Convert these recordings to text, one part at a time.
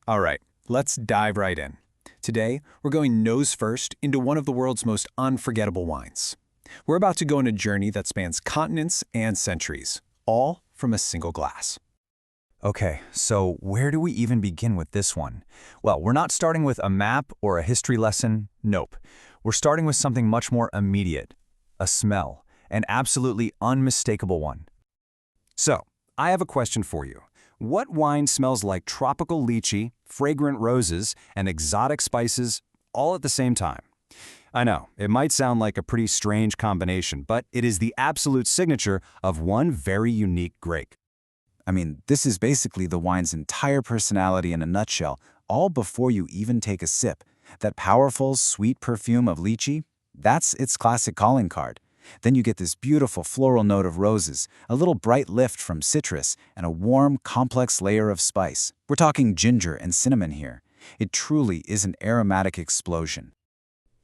All right, let's dive right in. Today, we're going nose first into one of the world's most unforgettable wines. We're about to go on a journey that spans continents and centuries, all from a single glass. Okay, so where do we even begin with this one? Well, we're not starting with a map or a history lesson. Nope. We're starting with something much more immediate. A smell. An absolutely unmistakable one. So, I have a question for you. What wine smells like tropical lychee, fragrant roses, and exotic spices all at the same time? I know, it might sound like a pretty strange combination, but it is the absolute signature of one very unique grape. I mean, this is basically the wine's entire personality in a nutshell, all before you even take a sip. That powerful, sweet perfume of lychee, that's its classic calling card. Then you get this beautiful floral note of roses, a little bright lift from citrus, and a warm, complex layer of spice. We're talking ginger and cinnamon here. It truly is an aromatic explosion.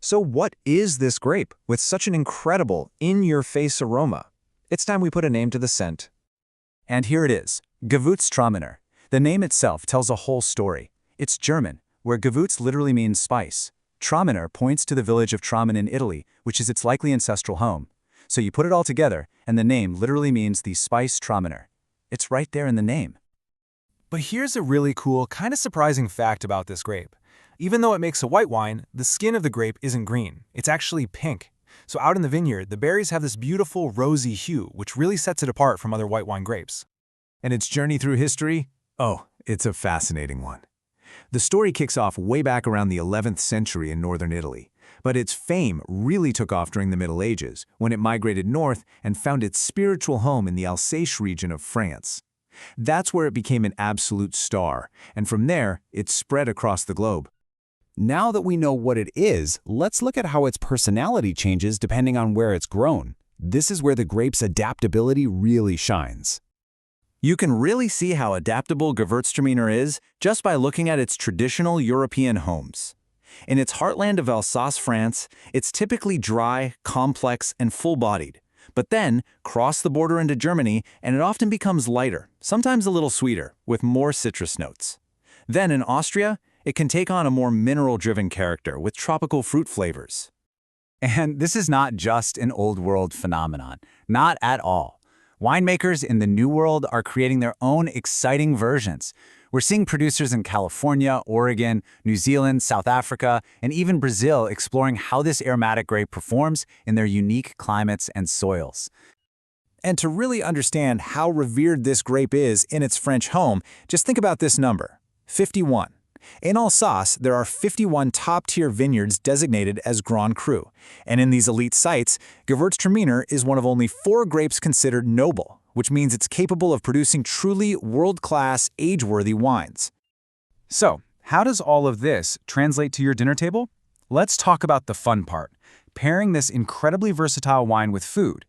So what is this grape with such an incredible, in-your-face aroma? It's time we put a name to the scent. And here it is, Gewürztraminer. The name itself tells a whole story. It's German, where Gewürz literally means spice. Traminer points to the village of Tramin in Italy, which is its likely ancestral home. So you put it all together, and the name literally means the spice Traminer. It's right there in the name. But here's a really cool, kind of surprising fact about this grape. Even though it makes a white wine, the skin of the grape isn't green. It's actually pink. So out in the vineyard, the berries have this beautiful rosy hue, which really sets it apart from other white wine grapes. And its journey through history? Oh, it's a fascinating one. The story kicks off way back around the 11th century in northern Italy, but its fame really took off during the Middle Ages, when it migrated north and found its spiritual home in the Alsace region of France. That's where it became an absolute star, and from there, it spread across the globe. Now that we know what it is, let's look at how its personality changes depending on where it's grown. This is where the grape's adaptability really shines. You can really see how adaptable Gewürztraminer is just by looking at its traditional European homes. In its heartland of Alsace, France, it's typically dry, complex, and full-bodied. But then, cross the border into Germany, and it often becomes lighter, sometimes a little sweeter, with more citrus notes. Then in Austria, it can take on a more mineral-driven character with tropical fruit flavors. And this is not just an old world phenomenon. Not at all. Winemakers in the New World are creating their own exciting versions. We're seeing producers in California, Oregon, New Zealand, South Africa, and even Brazil exploring how this aromatic grape performs in their unique climates and soils. And to really understand how revered this grape is in its French home, just think about this number, 51. In Alsace, there are 51 top-tier vineyards designated as Grand Cru, and in these elite sites, Gewürztraminer is one of only 4 grapes considered noble, which means it's capable of producing truly world-class, age-worthy wines. So, how does all of this translate to your dinner table? Let's talk about the fun part, pairing this incredibly versatile wine with food.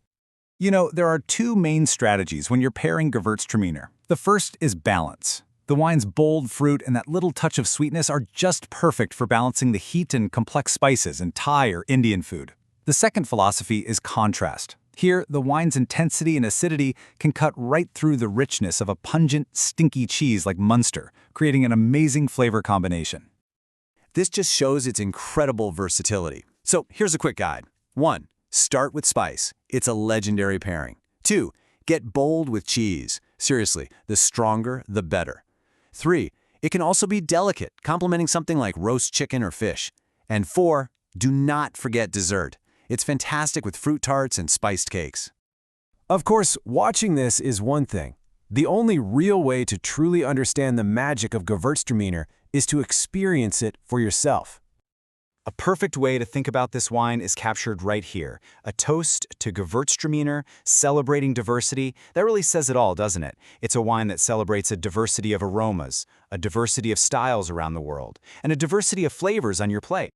You know, there are 2 main strategies when you're pairing Gewürztraminer. The first is balance. The wine's bold fruit and that little touch of sweetness are just perfect for balancing the heat and complex spices in Thai or Indian food. The second philosophy is contrast. Here, the wine's intensity and acidity can cut right through the richness of a pungent, stinky cheese like Munster, creating an amazing flavor combination. This just shows its incredible versatility. So here's a quick guide. 1. Start with spice. It's a legendary pairing. 2. Get bold with cheese. Seriously, the stronger, the better. 3. It can also be delicate, complementing something like roast chicken or fish. And 4. Do not forget dessert. It's fantastic with fruit tarts and spiced cakes. Of course, watching this is one thing. The only real way to truly understand the magic of Gewürztraminer is to experience it for yourself. A perfect way to think about this wine is captured right here. A toast to Gewürztraminer, celebrating diversity. That really says it all, doesn't it? It's a wine that celebrates a diversity of aromas, a diversity of styles around the world, and a diversity of flavors on your plate.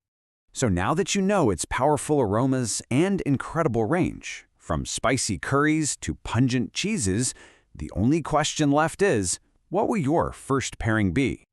So now that you know its powerful aromas and incredible range, from spicy curries to pungent cheeses, the only question left is, what will your first pairing be?